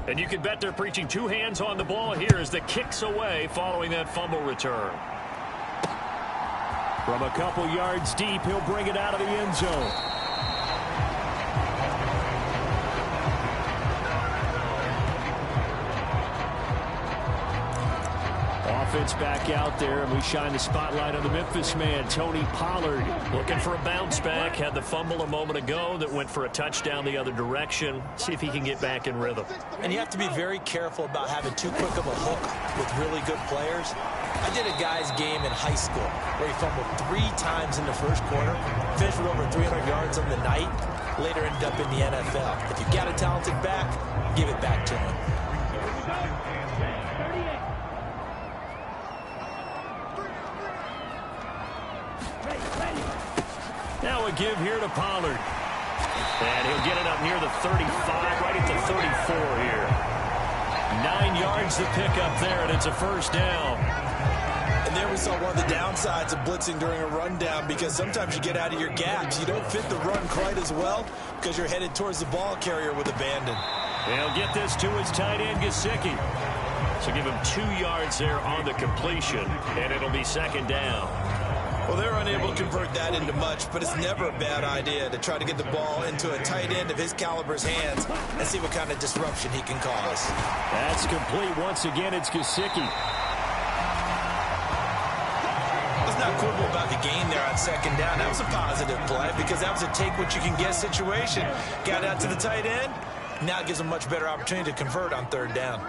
And you can bet they're preaching two hands on the ball here as the kick's away following that fumble return. From a couple yards deep, he'll bring it out of the end zone. Offense back out there, and we shine the spotlight on the Memphis man, Tony Pollard. Looking for a bounce back. Had the fumble a moment ago that went for a touchdown the other direction. See if he can get back in rhythm. And you have to be very careful about having too quick of a hook with really good players. I did a guy's game in high school where he fumbled 3 times in the first quarter, finished with over 300 yards on the night, later ended up in the NFL. If you've got a talented back, give it back to him. Now a give here to Pollard. And he'll get it up near the 35, right at the 34 here. 9 yards to pick up there, and it's a first down. And there we saw one of the downsides of blitzing during a rundown, because sometimes you get out of your gaps. You don't fit the run quite as well because you're headed towards the ball carrier with abandon. They'll get this to his tight end, Gesicki. So give him 2 yards there on the completion, and it'll be second down. Well, they're unable to convert that into much, but it's never a bad idea to try to get the ball into a tight end of his caliber's hands and see what kind of disruption he can cause. That's complete. Once again, it's Gesicki. Let's not quibble about the gain there on second down. That was a positive play because that was a take-what-you-can-get situation. Got out to the tight end. Now it gives him a much better opportunity to convert on third down.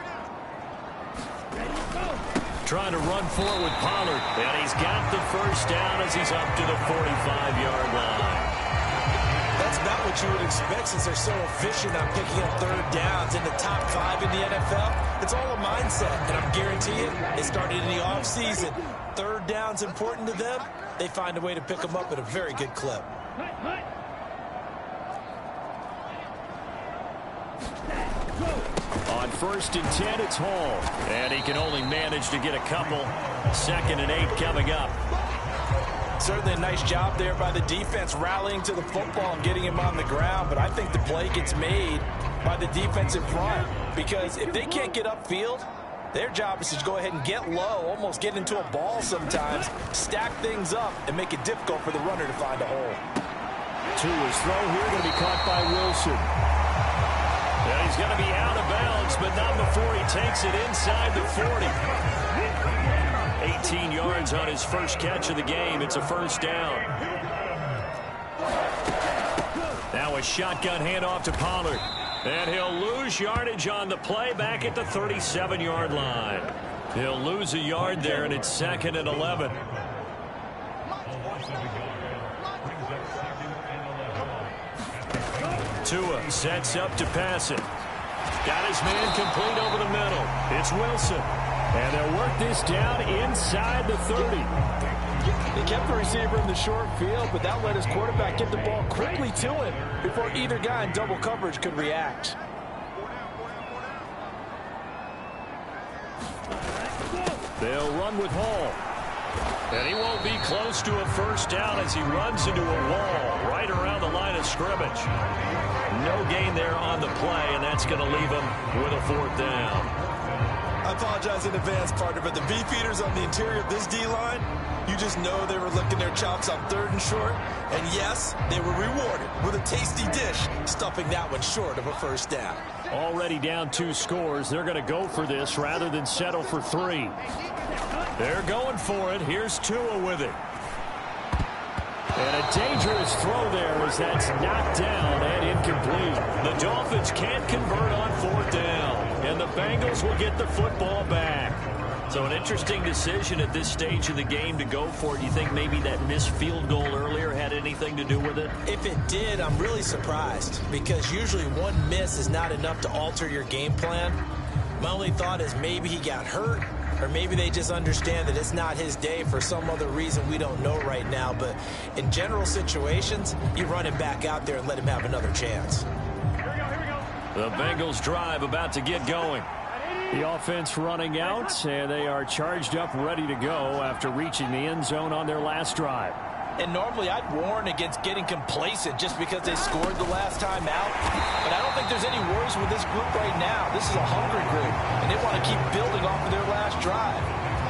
Trying to run forward with Pollard. And he's got the first down as he's up to the 45-yard line. That's not what you would expect since they're so efficient on picking up third downs in the top 5 in the NFL. It's all a mindset, and I'm guaranteeing it started in the offseason. Third down's important to them. They find a way to pick them up at a very good clip. On 1st and 10, it's Hall. And he can only manage to get a couple. 2nd and 8 coming up. Certainly a nice job there by the defense rallying to the football and getting him on the ground. But I think the play gets made by the defensive front. Because if they can't get upfield, their job is to go ahead and get low, almost get into a ball sometimes, stack things up, and make it difficult for the runner to find a hole. Tua's throw here going to be caught by Wilson. And he's going to be out of bounds, but not before he takes it inside the 40. 18 yards on his first catch of the game. It's a first down. Now a shotgun handoff to Pollard. And he'll lose yardage on the play back at the 37-yard line. He'll lose a yard there, and it's 2nd and 11. Tua sets up to pass it. Got his man complete over the middle. It's Wilson. And they'll work this down inside the 30. He kept the receiver in the short field, but that let his quarterback get the ball quickly to him before either guy in double coverage could react. They'll run with Hall. And he won't be close to a first down as he runs into a wall right around the line of scrimmage. No gain there on the play, and that's going to leave him with a 4th down. I apologize in advance, partner, but the beefeaters on the interior of this D-line, you just know they were licking their chops on 3rd and short. And yes, they were rewarded with a tasty dish, stuffing that one short of a first down. Already down 2 scores. They're going to go for this rather than settle for 3. They're going for it. Here's Tua with it. And a dangerous throw there as that's knocked down and incomplete. The Dolphins can't convert on 4th down. And the Bengals will get the football back. So an interesting decision at this stage of the game to go for it. Do you think maybe that missed field goal earlier had anything to do with it? If it did, I'm really surprised. Because usually one miss is not enough to alter your game plan. My only thought is maybe he got hurt. Or maybe they just understand that it's not his day for some other reason we don't know right now. But in general situations, you run him back out there and let him have another chance. The Bengals drive about to get going. The offense running out, and they are charged up, ready to go after reaching the end zone on their last drive. And normally I'd warn against getting complacent just because they scored the last time out. But I don't think there's any worries with this group right now. This is a hungry group, and they want to keep building off of their last drive.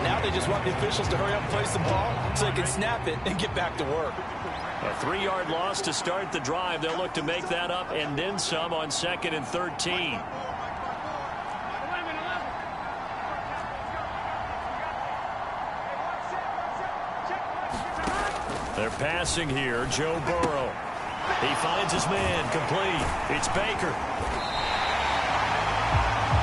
Now they just want the officials to hurry up and place the ball so they can snap it and get back to work. A 3-yard loss to start the drive. They'll look to make that up and then some on 2nd and 13. They're passing here. Joe Burrow. He finds his man. Complete. It's Baker.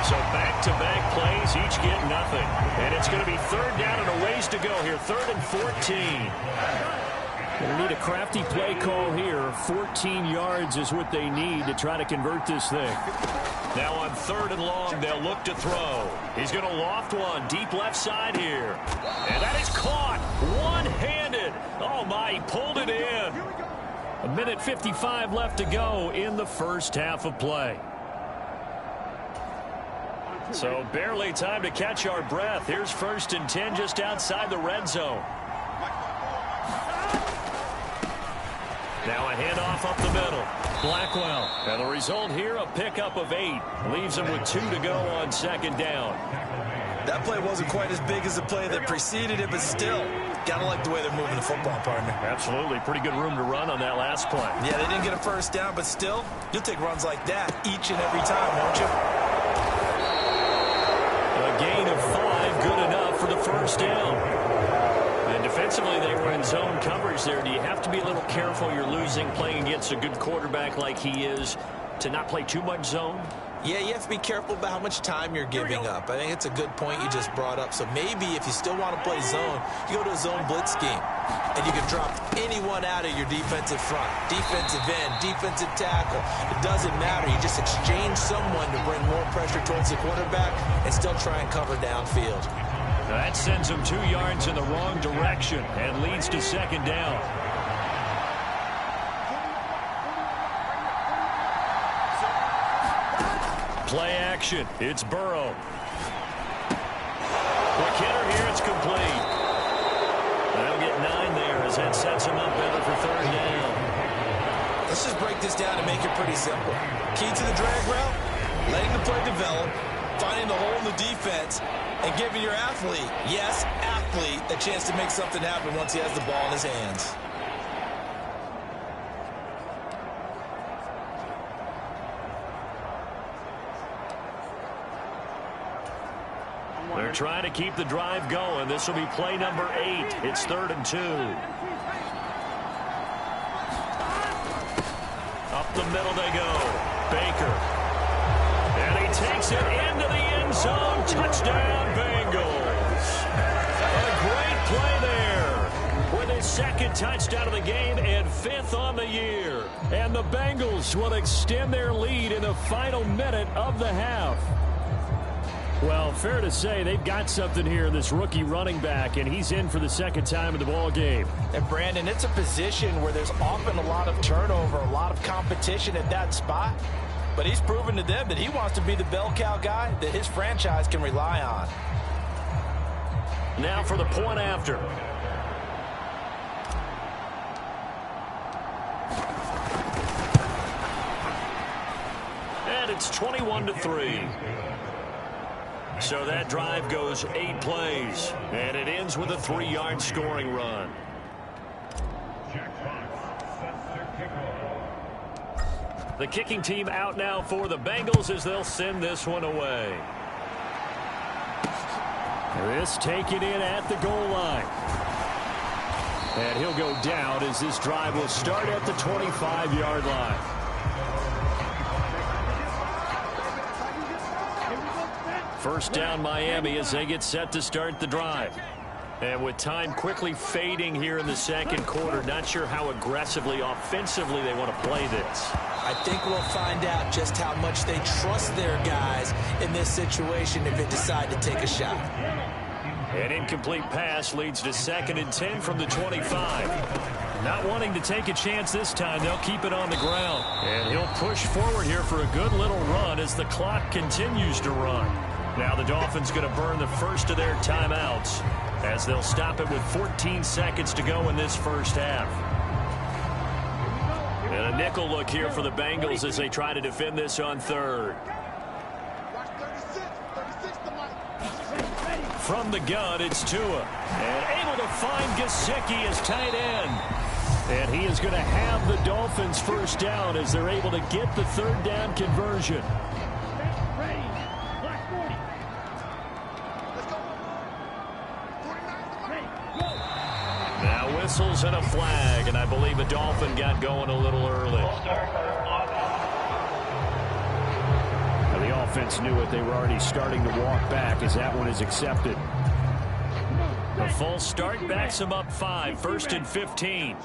So back-to-back plays, each get nothing. And it's going to be 3rd down and a ways to go here. 3rd and 14. Going to need a crafty play call here. 14 yards is what they need to try to convert this thing. Now on 3rd and long, they'll look to throw. He's going to loft one deep left side here. And that is caught one-handed. Oh, my, he pulled it in. 1:55 left to go in the first half of play. So barely time to catch our breath. Here's 1st and 10 just outside the red zone. Now a handoff up the middle. Blackwell. And the result here, a pickup of 8. Leaves him with 2 to go on 2nd down. That play wasn't quite as big as the play that preceded it, but still, gotta like the way they're moving the football, partner. Absolutely. Pretty good room to run on that last play. Yeah, they didn't get a 1st down, but still, you'll take runs like that each and every time, won't you? A gain of 5, good enough for the 1st down. And defensively, they were in zone coverage there. Do you have to be a little careful you're losing playing against a good quarterback like he is to not play too much zone? Yeah, you have to be careful about how much time you're giving up. I think it's a good point you just brought up. So maybe if you still want to play zone, you go to a zone blitz scheme. And you can drop anyone out of your defensive front. Defensive end, defensive tackle. It doesn't matter. You just exchange someone to bring more pressure towards the quarterback and still try and cover downfield. That sends him 2 yards in the wrong direction and leads to 2nd down. Play action. It's Burrow. Quick hitter here. It's complete. They'll get 9 there as that sets him up better for 3rd down. Let's just break this down and make it pretty simple. Key to the drag route, letting the play develop, finding the hole in the defense, and giving your athlete, yes, athlete, a chance to make something happen once he has the ball in his hands. They're trying to keep the drive going. This will be play number 8. It's 3rd and 2. Up the middle they go. Baker. And he takes it into the end zone. Touchdown, Bengals. A great play there with his 2nd touchdown of the game and 5th on the year. And the Bengals will extend their lead in the final minute of the half. Well, fair to say they've got something here in this rookie running back, and he's in for the 2nd time in the ball game. And, Brandon, it's a position where there's often a lot of turnover, a lot of competition at that spot. But he's proven to them that he wants to be the bell cow guy that his franchise can rely on. Now for the point after. And it's 21-3. So that drive goes 8 plays, and it ends with a 3-yard scoring run. The kicking team out now for the Bengals as they'll send this one away. This taken in at the goal line. And he'll go down as this drive will start at the 25-yard line. First down Miami as they get set to start the drive. And with time quickly fading here in the 2nd quarter, not sure how aggressively, offensively they want to play this. I think we'll find out just how much they trust their guys in this situation if they decide to take a shot. An incomplete pass leads to 2nd and 10 from the 25. Not wanting to take a chance this time, they'll keep it on the ground. And he'll push forward here for a good little run as the clock continues to run. Now the Dolphins going to burn the first of their timeouts. as they'll stop it with 14 seconds to go in this first half. And a nickel look here for the Bengals as they try to defend this on third. From the gun, it's Tua. And able to find Gesicki as tight end. And he is going to have the Dolphins first down as they're able to get the third down conversion. Now whistles and a flag, and I believe a Dolphin got going a little early. The offense knew it. They were already starting to walk back as that one is accepted. A false start backs them up 5. First and 15.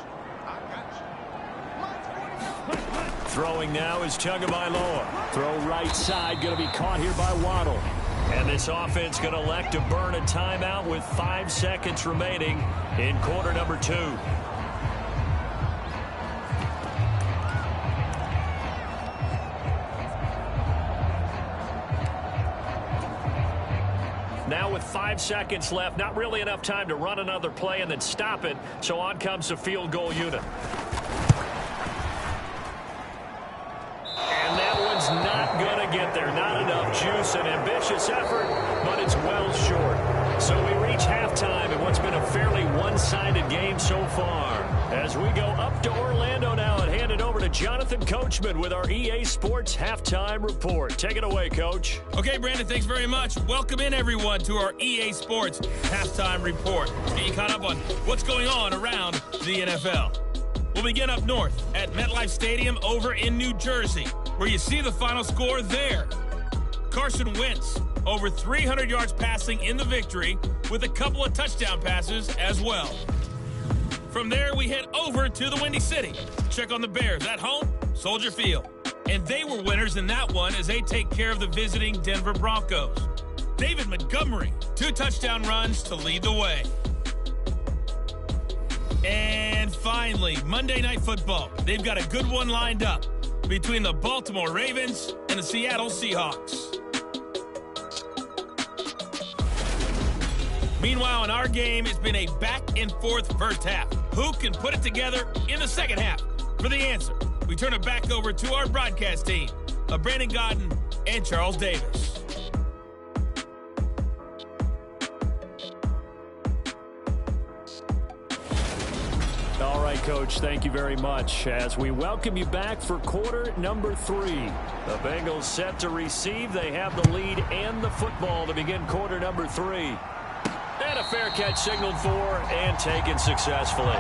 Throwing now is Tagovailoa. Throw right side, going to be caught here by Waddle. And this offense going to elect to burn a timeout with 5 seconds remaining in quarter number 2. Now with 5 seconds left, not really enough time to run another play and then stop it, so on comes the field goal unit. And that one's not going to get there. Not enough juice, an ambitious effort, but it's well short. So we reach halftime in what's been a fairly one-sided game so far. As we go up to Orlando now and hand it over to Jonathan Coachman with our EA Sports Halftime Report. Take it away, Coach. Okay, Brandon, thanks very much. Welcome in, everyone, to our EA Sports Halftime Report. Let's get you caught up on what's going on around the NFL. We'll begin up north at MetLife Stadium over in New Jersey, where you see the final score there. Carson Wentz, over 300 yards passing in the victory with a couple of touchdown passes as well. From there, we head over to the Windy City. Check on the Bears at home, Soldier Field. And they were winners in that one as they take care of the visiting Denver Broncos. David Montgomery, 2 touchdown runs to lead the way. And finally, Monday Night Football. They've got a good one lined up between the Baltimore Ravens and the Seattle Seahawks. Meanwhile, in our game, it's been a back-and-forth first half. Who can put it together in the second half? For the answer, we turn it back over to our broadcast team of Brandon Godden and Charles Davis. All right, Coach, thank you very much. As we welcome you back for quarter number 3. The Bengals set to receive. They have the lead and the football to begin quarter number 3. And a fair catch signaled for and taken successfully.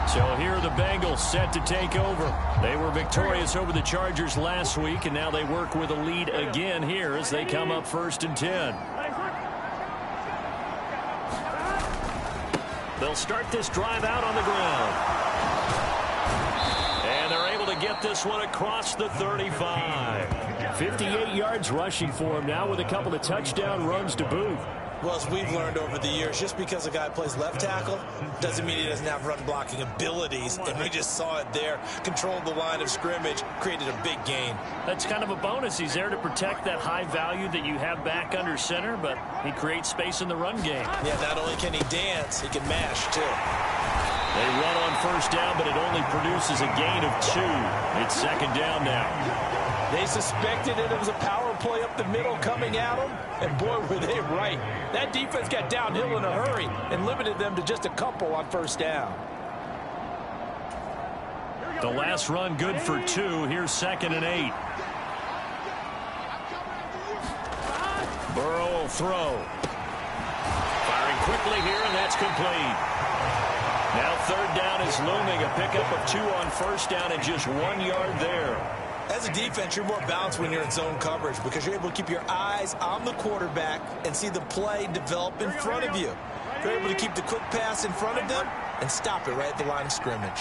So here are the Bengals set to take over. They were victorious over the Chargers last week, and now they work with a lead again here as they come up 1st and 10. They'll start this drive out on the ground. And they're able to get this one across the 35. 58 yards rushing for him now with a couple of touchdown runs to boot. Well, as we've learned over the years, just because a guy plays left tackle doesn't mean he doesn't have run-blocking abilities. And we just saw it there. Controlled the line of scrimmage, created a big gain. That's kind of a bonus. He's there to protect that high value that you have back under center, but he creates space in the run game. Yeah, not only can he dance, he can mash, too. They run on first down, but it only produces a gain of 2. It's second down now. They suspected it was a power play up the middle coming at them, and boy, were they right. That defense got downhill in a hurry and limited them to just a couple on first down. The last run good for 2. Here's 2nd and 8. Burrow will throw. Firing quickly here, and that's complete. Now 3rd down is looming. A pickup of 2 on first down and just 1 yard there. As a defense, you're more balanced when you're in zone coverage because you're able to keep your eyes on the quarterback and see the play develop in front of you. You're able to keep the quick pass in front of them and stop it right at the line of scrimmage.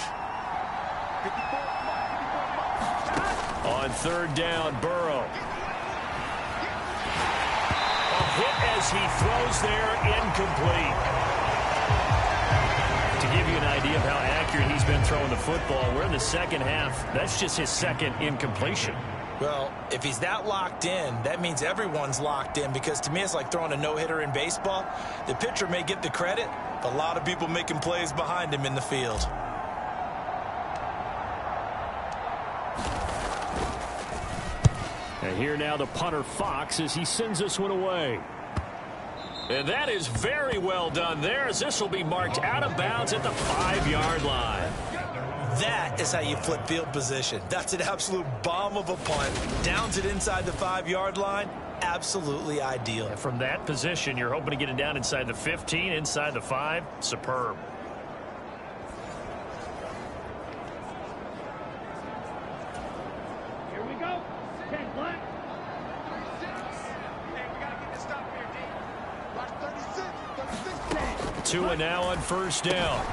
On 3rd down, Burrow. A hit as he throws there, incomplete. To give you an idea of how accurate he's been throwing the football, we're in the second half. That's just his 2nd incompletion. Well, if he's that locked in, that means everyone's locked in, because to me it's like throwing a no-hitter in baseball. The pitcher may get the credit, but a lot of people making plays behind him in the field. And here now the punter Fox as he sends this one away. And that is very well done there, as this will be marked out of bounds at the 5-yard line. That is how you flip field position. That's an absolute bomb of a punt. Downs it inside the 5-yard line. Absolutely ideal. And from that position, you're hoping to get it down inside the 15, inside the 5. Superb. Here we go. 10 black. Tua now on first down.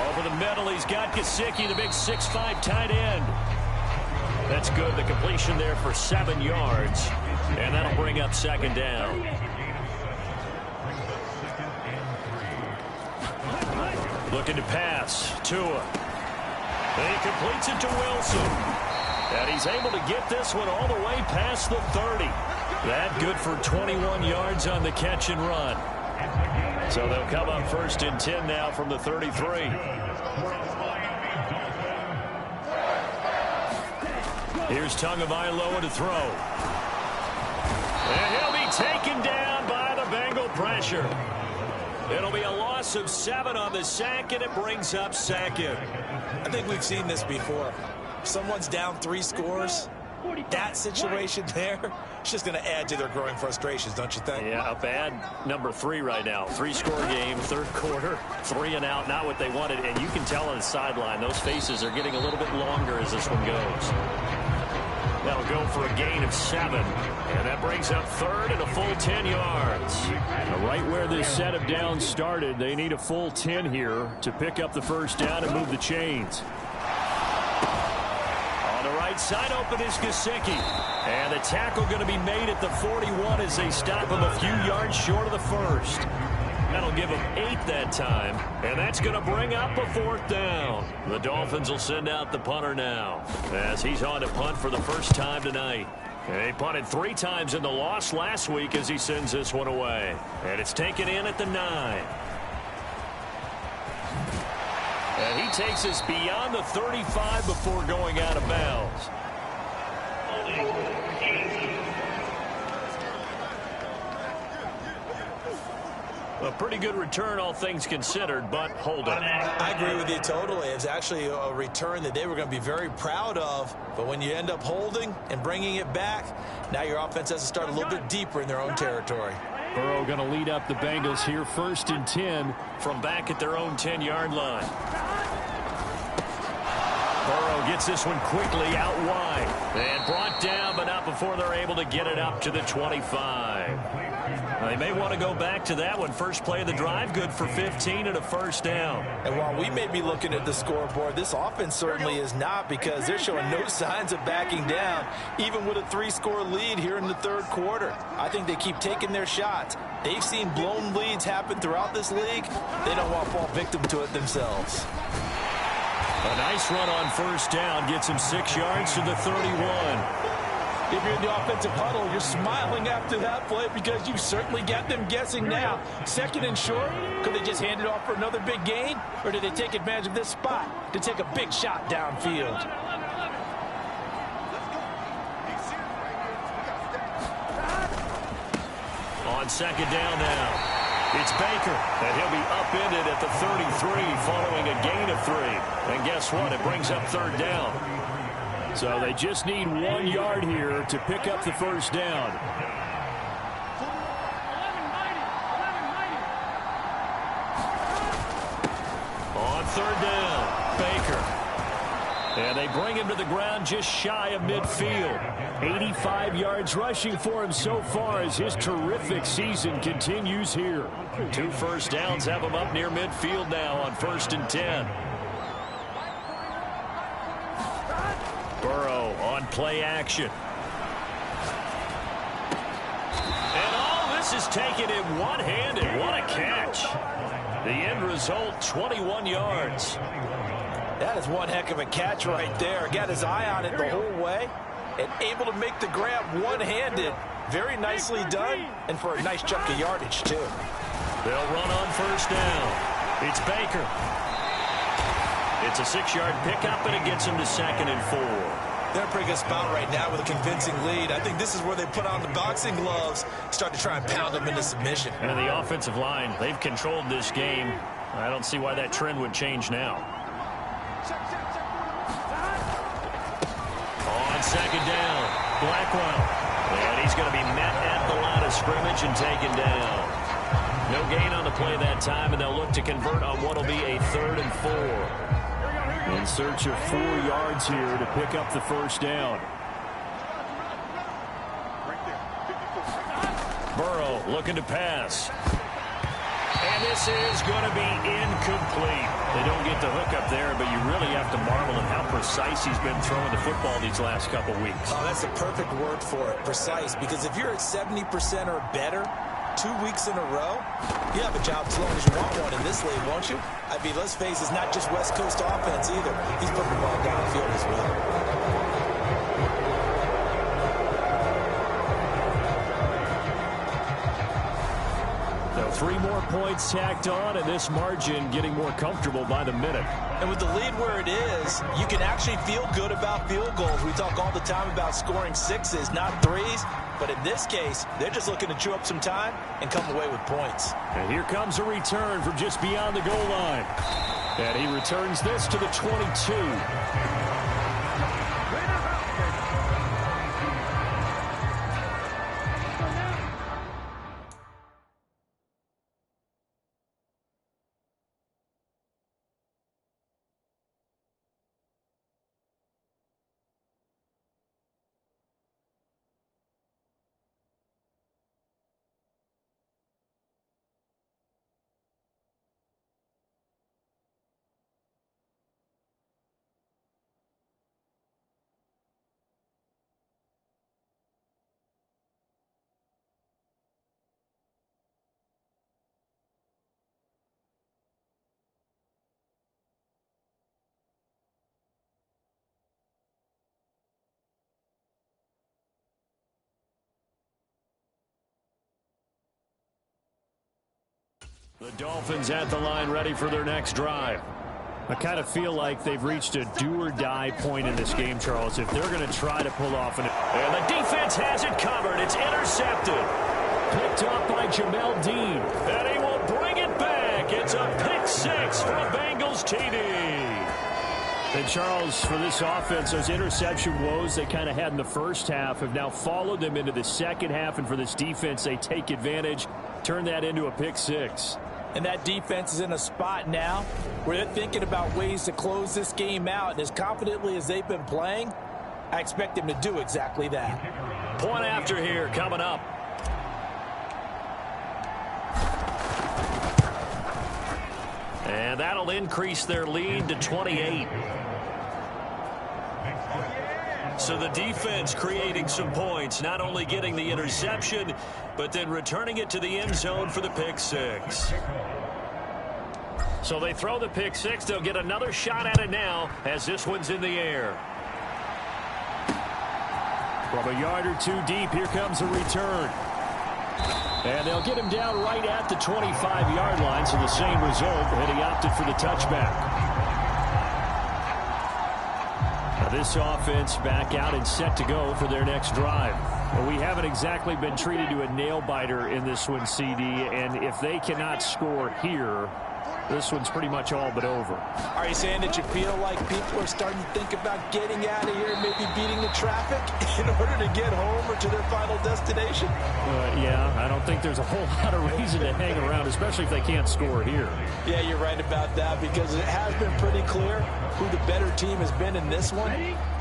Over the middle, he's got Gesicki, the big 6'5" tight end. That's good. The completion there for 7 yards. And that'll bring up second down. Looking to pass. Tua. And he completes it to Wilson. And he's able to get this one all the way past the 30. That good for 21 yards on the catch and run. So they'll come up first and 10 now from the 33. Here's Tagovailoa to throw. And he'll be taken down by the Bengal pressure. It'll be a loss of 7 on the sack, and it brings up second. I think we've seen this before. Someone's down 3 scores. That situation there, it's just going to add to their growing frustrations, don't you think? Yeah, a bad number 3 right now. 3-score game, third quarter, 3 and out, not what they wanted. And you can tell on the sideline, those faces are getting a little bit longer as this one goes. That'll go for a gain of 7. And that brings up third and a full 10 yards. Right where this set of downs started, they need a full 10 here to pick up the first down and move the chains. Right side open is Gesicki. And the tackle going to be made at the 41 as they stop him a few yards short of the first. That'll give him 8 that time. And that's going to bring up a 4th down. The Dolphins will send out the punter now as he's on to punt for the first time tonight. And he punted 3 times in the loss last week as he sends this one away. And it's taken in at the 9. And he takes us beyond the 35 before going out of bounds. A pretty good return, all things considered, but hold it. I agree with you totally. It's actually a return that they were going to be very proud of. But when you end up holding and bringing it back, now your offense has to start a little bit deeper in their own territory. Burrow going to lead up the Bengals here, first and 10 from back at their own 10-yard line. Burrow gets this one quickly out wide. And brought down, but not before they're able to get it up to the 25. They may want to go back to that one. First play of the drive, good for 15 and a first down. And while we may be looking at the scoreboard, this offense certainly is not, because they're showing no signs of backing down, even with a 3-score lead here in the third quarter. I think they keep taking their shots. They've seen blown leads happen throughout this league. They don't want to fall victim to it themselves. A nice run on first down gets him 6 yards to the 31. If you're in the offensive huddle, you're smiling after that play because you certainly got them guessing now. Second and short, could they just hand it off for another big gain? Or did they take advantage of this spot to take a big shot downfield? On second down now. It's Baker, and he'll be upended at the 33 following a gain of 3. And guess what? It brings up third down. So they just need 1 yard here to pick up the first down. On third down, Baker. And they bring him to the ground just shy of midfield. 85 yards rushing for him so far as his terrific season continues here. 2 first downs have him up near midfield now on first and 10. Burrow on play action. And all this is taken in one-handed. What a catch. The end result, 21 yards. That is one heck of a catch right there. Got his eye on it the whole way. and able to make the grab one-handed. Very nicely done, and for a nice chunk of yardage, too. They'll run on first down. It's Baker. It's a 6-yard pickup, and it gets him to 2nd and 4. They're in a pretty good spot right now with a convincing lead. I think this is where they put on the boxing gloves, start to try and pound them into submission. And the offensive line, they've controlled this game. I don't see why that trend would change now. On 2nd down, Blackwell. And he's going to be met at the line of scrimmage and taken down. No gain on the play that time, and they'll look to convert on what will be a 3rd and 4. In search of 4 yards here to pick up the first down. Burrow looking to pass. And this is going to be incomplete. They don't get the hook up there, but you really have to marvel at how precise he's been throwing the football these last couple weeks. Oh, that's the perfect word for it, precise, because if you're at 70% or better 2 weeks in a row, you have a job as long as you want one in this league, won't you? I mean, let's face it, it's not just West Coast offense either. He's putting the ball downfield as well. 3 more points tacked on, and this margin getting more comfortable by the minute. And with the lead where it is, you can actually feel good about field goals. We talk all the time about scoring 6s, not 3s. But in this case, they're just looking to chew up some time and come away with points. And here comes a return from just beyond the goal line. And he returns this to the 22. The Dolphins at the line ready for their next drive. I kind of feel like they've reached a do-or-die point in this game, Charles, if they're going to try to pull off an... And the defense has it covered. It's intercepted. Picked up by Jamel Dean. And he will bring it back. It's a pick-6 for Bengals TD. And, Charles, for this offense, those interception woes they kind of had in the first half have now followed them into the second half. And for this defense, they take advantage, turn that into a pick-6. And that defense is in a spot now where they're thinking about ways to close this game out. And as confidently as they've been playing, I expect them to do exactly that. Point after here coming up. And that'll increase their lead to 28. So the defense creating some points, not only getting the interception, but then returning it to the end zone for the pick-6. So they throw the pick-6. They'll get another shot at it now as this one's in the air. From a yard or 2 deep, here comes a return. And they'll get him down right at the 25-yard line, so the same result, and he opted for the touchback. Now this offense back out and set to go for their next drive. Well, we haven't exactly been treated to a nail-biter in this one, CD, and if they cannot score here, this one's pretty much all but over. Are you saying that you feel like people are starting to think about getting out of here and maybe beating the traffic in order to get home or to their final destination? Yeah, I don't think there's a whole lot of reason to hang around, especially if they can't score here. Yeah, you're right about that, because it has been pretty clear who the better team has been in this one.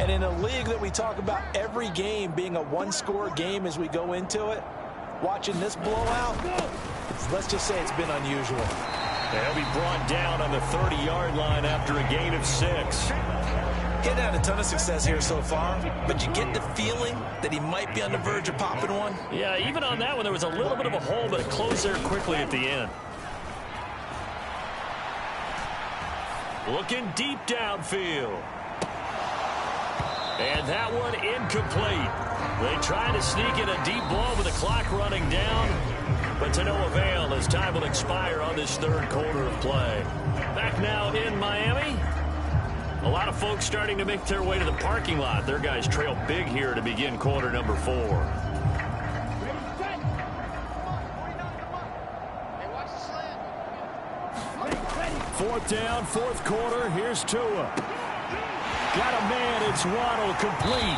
And in a league that we talk about every game being a one-score game as we go into it, watching this blowout, let's just say it's been unusual. They'll be brought down on the 30-yard line after a gain of 6. He hadn't had a ton of success here so far, but you get the feeling that he might be on the verge of popping one. Yeah, even on that one, there was a little bit of a hole, but it closed there quickly at the end. Looking deep downfield. And that one incomplete. They try to sneak in a deep ball with the clock running down, but to no avail as time will expire on this third quarter of play. Back now in Miami. A lot of folks starting to make their way to the parking lot. Their guys trail big here to begin quarter number 4. Fourth down, fourth quarter. Here's Tua. Got a man. It's Waddle, complete.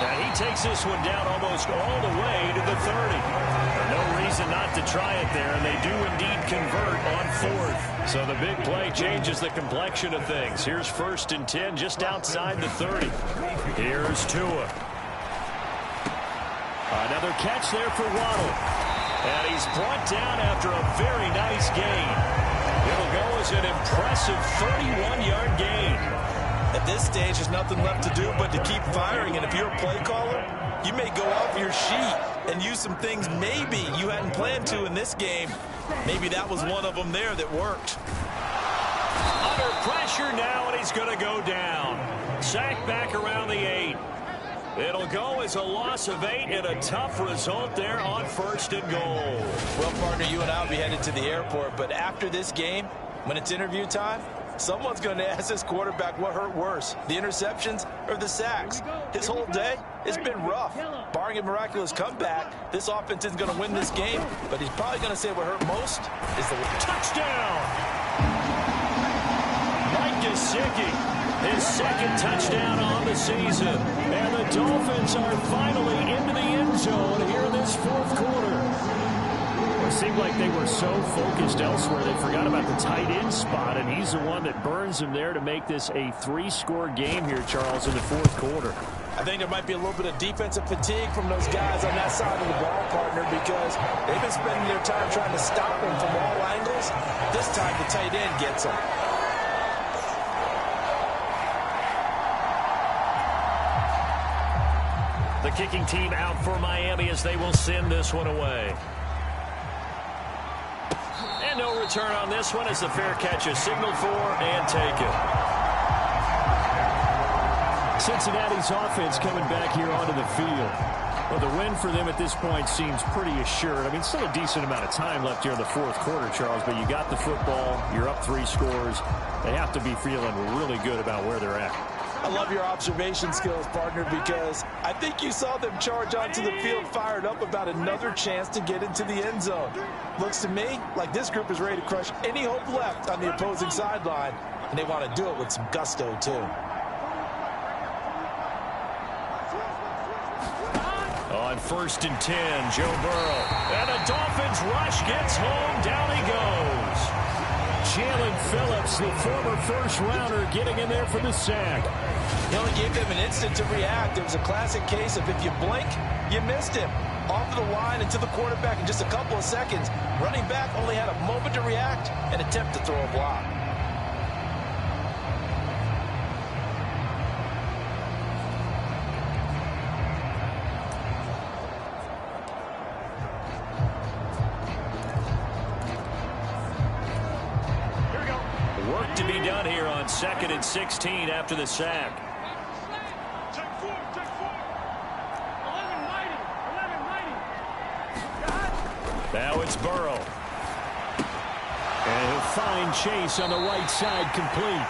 And he takes this one down almost all the way to the 30. No reason not to try it there, and they do indeed convert on fourth. So the big play changes the complexion of things. Here's 1st and 10 just outside the 30. Here's Tua. Another catch there for Waddle. And he's brought down after a very nice gain. It'll go as an impressive 31-yard gain. At this stage, there's nothing left to do but to keep firing. And if you're a play caller, you may go off your sheet and use some things maybe you hadn't planned to in this game. Maybe that was one of them there that worked. Under pressure now, and he's going to go down. Sacked back around the 8. It'll go as a loss of 8 and a tough result there on 1st and goal. Well, partner, you and I will be headed to the airport, but after this game, when it's interview time, someone's going to ask this quarterback what hurt worse, the interceptions or the sacks. His whole day, it's been rough. Barring a miraculous comeback, this offense isn't going to win this game, but he's probably going to say what hurt most is the touchdown. Mike Gesicki, his 2nd touchdown on the season. And the Dolphins are finally into the end zone here in this 4th quarter. It seemed like they were so focused elsewhere they forgot about the tight end spot, and he's the one that burns them there to make this a 3-score game here, Charles, in the 4th quarter. I think there might be a little bit of defensive fatigue from those guys on that side of the ball, partner, because they've been spending their time trying to stop him from all angles. This time the tight end gets him. The kicking team out for Miami as they will send this one away. And no return on this one as the fair catch is signaled for and taken. Cincinnati's offense coming back here onto the field. Well, the win for them at this point seems pretty assured. I mean, still a decent amount of time left here in the 4th quarter, Charles, but you got the football, you're up 3 scores. They have to be feeling really good about where they're at. I love your observation skills, partner, because I think you saw them charge onto the field fired up about another chance to get into the end zone. Looks to me like this group is ready to crush any hope left on the opposing sideline, and they want to do it with some gusto, too. On 1st and 10, Joe Burrow. And the Dolphins rush gets home. Down he goes. Jalen Phillips, the former first-rounder, getting in there for the sack. He only gave them an instant to react. It was a classic case of if you blink, you missed him. Off of the line and to the quarterback in just a couple of seconds. Running back only had a moment to react and attempt to throw a block. Work to be done here on 2nd and 16 after the sack. Now it's Burrow. And he'll find Chase on the right side, complete.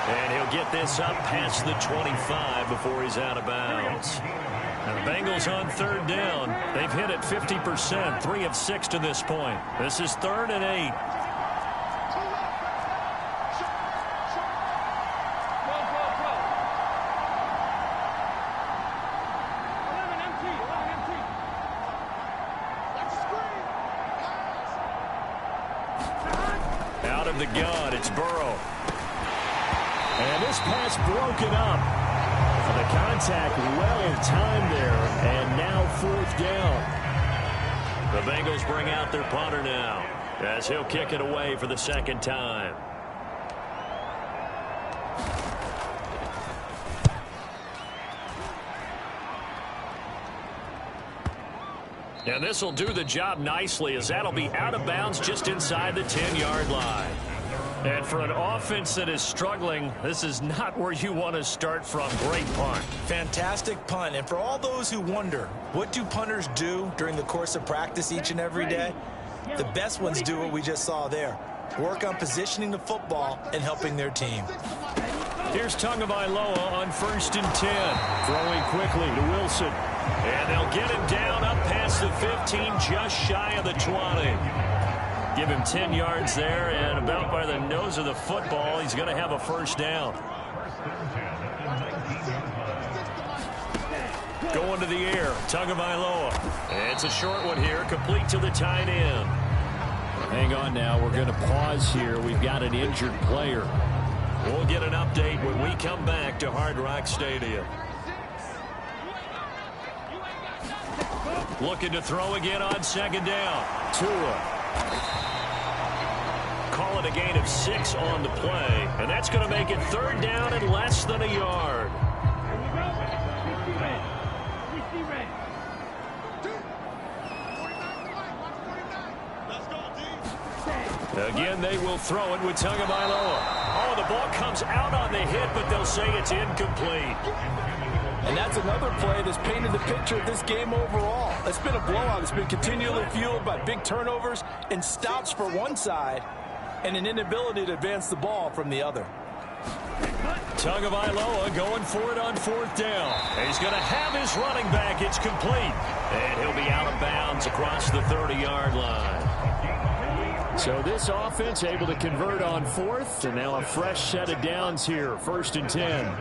And he'll get this up past the 25 before he's out of bounds. Now the Bengals on 3rd down. They've hit it 50%, 3 of 6 to this point. This is 3rd and 8. Out of the gun, it's Burrow. And this pass broken up. The contact well timed there, and now 4th down. The Bengals bring out their punter now as he'll kick it away for the 2nd time. And this will do the job nicely as that'll be out of bounds just inside the 10-yard line. And for an offense that is struggling, this is not where you want to start from. Great punt. Fantastic punt. And for all those who wonder, what do punters do during the course of practice each and every day? The best ones do what we just saw there. Work on positioning the football and helping their team. Here's Tagovailoa on 1st and 10. Throwing quickly to Wilson. And they'll get him down up past the 15, just shy of the 20. Give him 10 yards there, and about by the nose of the football, he's going to have a first down. Going to the air, Tagovailoa. And it's a short one here, complete to the tight end. Hang on now, we're going to pause here. We've got an injured player. We'll get an update when we come back to Hard Rock Stadium. Looking to throw again on 2nd down. Tua. Call it a gain of 6 on the play, and that's going to make it 3rd down and less than a yard. Again, they will throw it with Tagovailoa. Oh, the ball comes out on the hit, but they'll say it's incomplete. And that's another play that's painted the picture of this game overall. It's been a blowout. It's been continually fueled by big turnovers and stops for one side and an inability to advance the ball from the other. Tagovailoa going for it on 4th down. He's going to have his running back. It's complete. And he'll be out of bounds across the 30-yard line. So this offense able to convert on 4th, and now a fresh set of downs here. 1st and 10.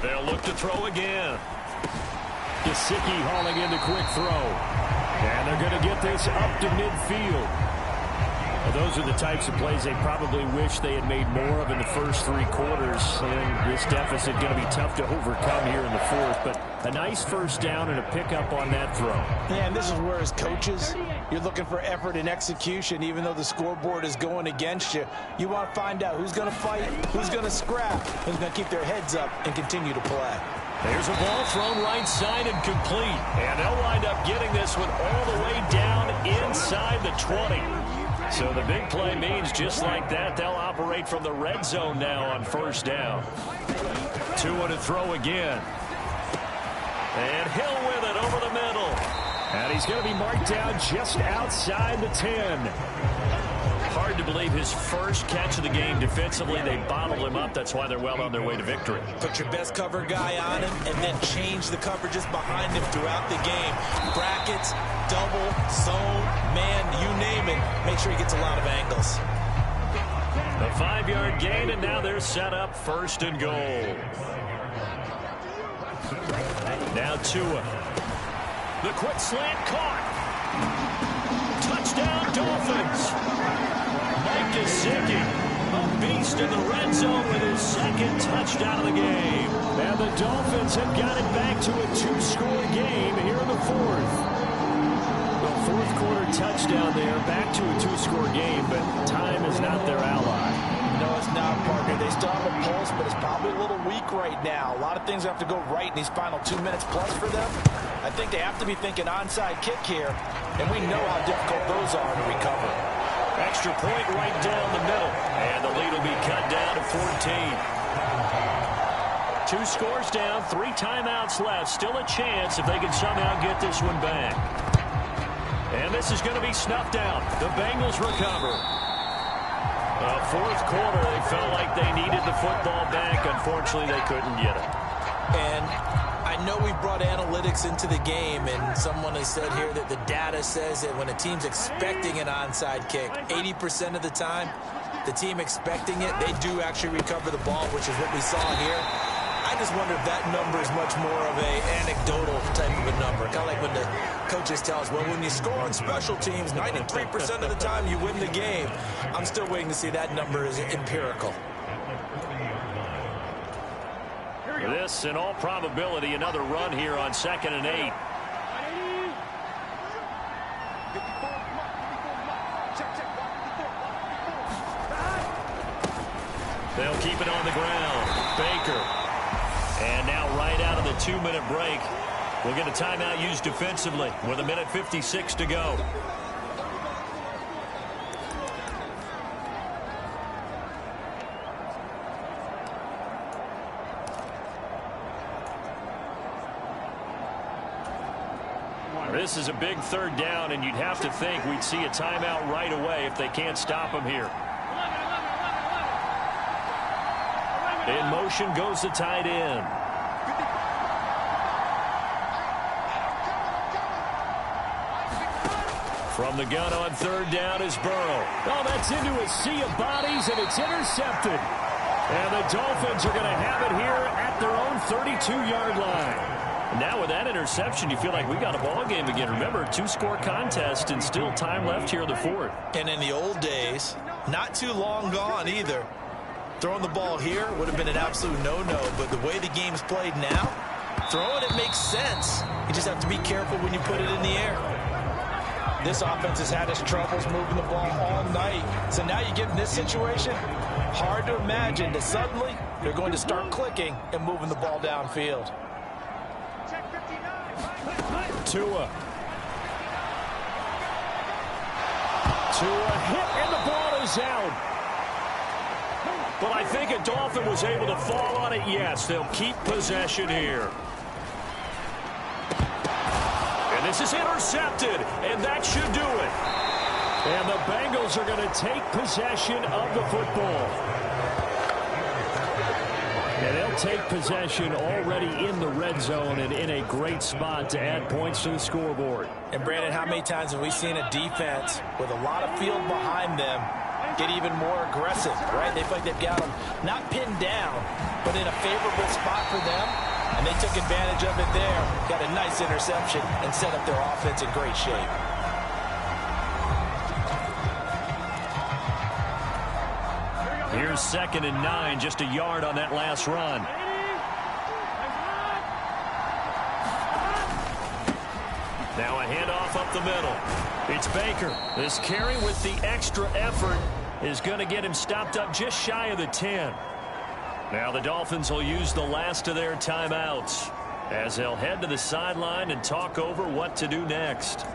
They'll look to throw again. Gesicki hauling in the quick throw. And they're going to get this up to midfield. Well, those are the types of plays they probably wish they had made more of in the first 3 quarters. And this deficit going to be tough to overcome here in the 4th. But a nice first down and a pickup on that throw. Yeah, and this is where, as coaches, you're looking for effort and execution. Even though the scoreboard is going against you, you want to find out who's going to fight, who's going to scrap, who's going to keep their heads up and continue to play. There's a ball thrown right side and complete. And they'll wind up getting this one all the way down inside the 20. So the big play means just like that, they'll operate from the red zone now on 1st down. Tua to throw again. And Hill with it over the middle. And he's going to be marked down just outside the 10. Hard to believe his first catch of the game defensively. They bottled him up. That's why they're well on their way to victory. Put your best cover guy on him and then change the coverages behind him throughout the game. Brackets, double, zone, man, you name it. Make sure he gets a lot of angles. A 5-yard gain, and now they're set up 1st and goal. Now Tua. The quick slant caught. Touchdown Dolphins. Mike Gesicki, a beast in the red zone with his 2nd touchdown of the game. And the Dolphins have got it back to a 2-score game here in the 4th. The 4th quarter touchdown there, back to a 2-score game, but time is not their ally. No, it's not, Parker. They still have a pulse, but it's probably a little weak right now. A lot of things have to go right in these final 2 minutes plus for them. I think they have to be thinking onside kick here, and we know how difficult those are to recover. Extra point right down the middle, and the lead will be cut down to 14. 2 scores down, 3 timeouts left. Still a chance if they can somehow get this one back. And this is going to be snuffed out. The Bengals recover. 4th quarter, they felt like they needed the football back. Unfortunately, they couldn't get it. And I know we brought analytics into the game, and someone has said here that the data says that when a team's expecting an onside kick, 80% of the time, the team expecting it, they do actually recover the ball, which is what we saw here. I just wonder if that number is much more of an anecdotal type of a number. Kind of like when the coaches tell us, well, when you score on special teams, 93% of the time you win the game. I'm still waiting to see that number is empirical. This, in all probability, another run here on 2nd and 8. They'll keep it on the ground. Baker. And now right out of the 2-minute break, we'll get a timeout used defensively with 1:56 to go. This is a big third down, and you'd have to think we'd see a timeout right away if they can't stop him here. In motion goes the tight end. From the gun on third down is Burrow. Oh, that's into a sea of bodies, and it's intercepted. And the Dolphins are going to have it here at their own 32-yard line. Now with that interception, you feel like we got a ball game again. Remember, 2-score contest and still time left here in the fourth. And in the old days, not too long gone either. Throwing the ball here would have been an absolute no-no, but the way the game's played now, throwing it makes sense. You just have to be careful when you put it in the air. This offense has had its troubles moving the ball all night. So now you get in this situation, hard to imagine that suddenly they're going to start clicking and moving the ball downfield. Tua hit, and the ball is out. But I think a Dolphin was able to fall on it. Yes, they'll keep possession here. And this is intercepted, and that should do it. And the Bengals are going to take possession of the football. And they'll take possession already in the red zone and in a great spot to add points to the scoreboard. And Brandon, how many times have we seen a defense with a lot of field behind them get even more aggressive, right? They feel like they've got them not pinned down, but in a favorable spot for them. And they took advantage of it there, got a nice interception, and set up their offense in great shape. Here's 2nd and 9, just a yard on that last run. Now a handoff up the middle. It's Baker. This carry with the extra effort is going to get him stopped up just shy of the 10. Now the Dolphins will use the last of their timeouts as they'll head to the sideline and talk over what to do next.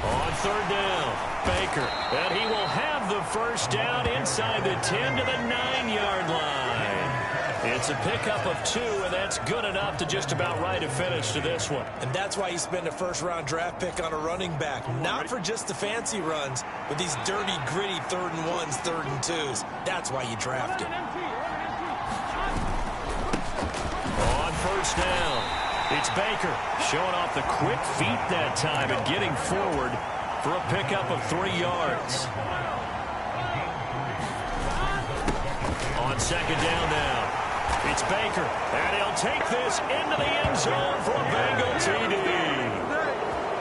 On third down, Baker, and he will have the first down inside the 10 to the 9-yard line. It's a pickup of 2, and that's good enough to just about write a finish to this one. And that's why you spend a first-round draft pick on a running back. Not for just the fancy runs, but these dirty, gritty 3rd and 1s, 3rd and 2s. That's why you draft him. On first down, it's Baker showing off the quick feet that time and getting forward for a pickup of 3 yards. On 2nd down now. It's Baker, and he'll take this into the end zone for a Bengal TD.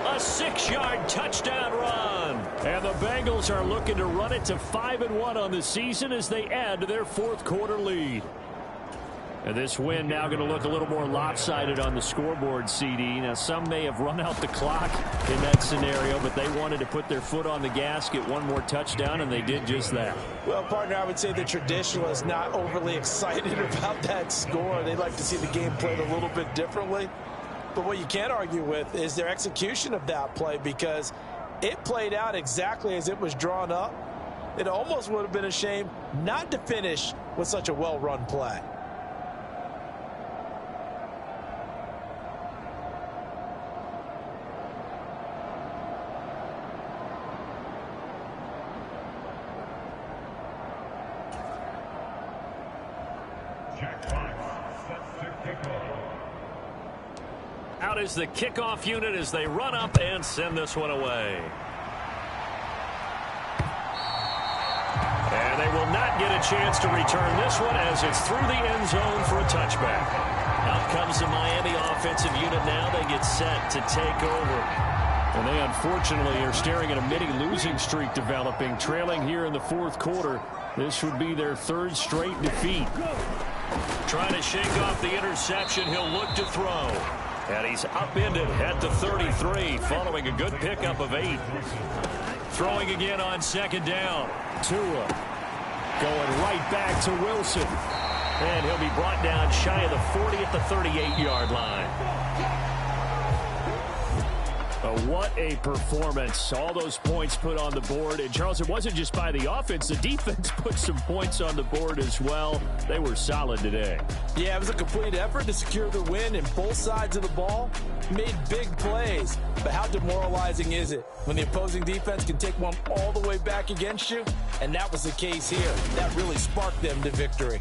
A 6-yard touchdown run. And the Bengals are looking to run it to 5-1 on the season as they add to their 4th quarter lead. And this win now going to look a little more lopsided on the scoreboard, CD. Now, some may have run out the clock in that scenario, but they wanted to put their foot on the gas, get one more touchdown, and they did just that. Well, partner, I would say the traditionalists not overly excited about that score. They'd like to see the game played a little bit differently. But what you can't argue with is their execution of that play, because it played out exactly as it was drawn up. It almost would have been a shame not to finish with such a well-run play. Out is the kickoff unit as they run up and send this one away. And they will not get a chance to return this one as it's through the end zone for a touchback. Out comes the Miami offensive unit now. They get set to take over. And they unfortunately are staring at a mini losing streak developing, trailing here in the 4th quarter. This would be their 3rd straight defeat. Trying to shake off the interception. He'll look to throw. And he's upended at the 33 following a good pickup of 8. Throwing again on 2nd down. Tua going right back to Wilson. And he'll be brought down shy of the 40 at the 38-yard line. What a performance. All those points put on the board. And, Charles, it wasn't just by the offense. The defense put some points on the board as well. They were solid today. Yeah, it was a complete effort to secure the win, and both sides of the ball made big plays. But how demoralizing is it when the opposing defense can take one all the way back against you? And that was the case here. That really sparked them to victory.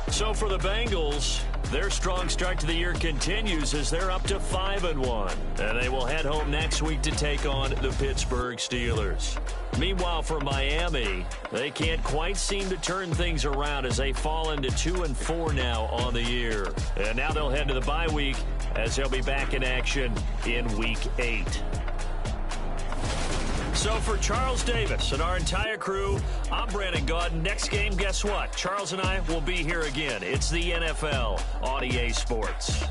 So for the Bengals, their strong start to the year continues as they're up to 5-1. And they will head home next week to take on the Pittsburgh Steelers. Meanwhile, for Miami, they can't quite seem to turn things around as they fall into 2-4 now on the year. And now they'll head to the bye week as they'll be back in action in Week 8. So for Charles Davis and our entire crew, I'm Brandon Gaudin. Next game, guess what? Charles and I will be here again. It's the NFL on EA Sports.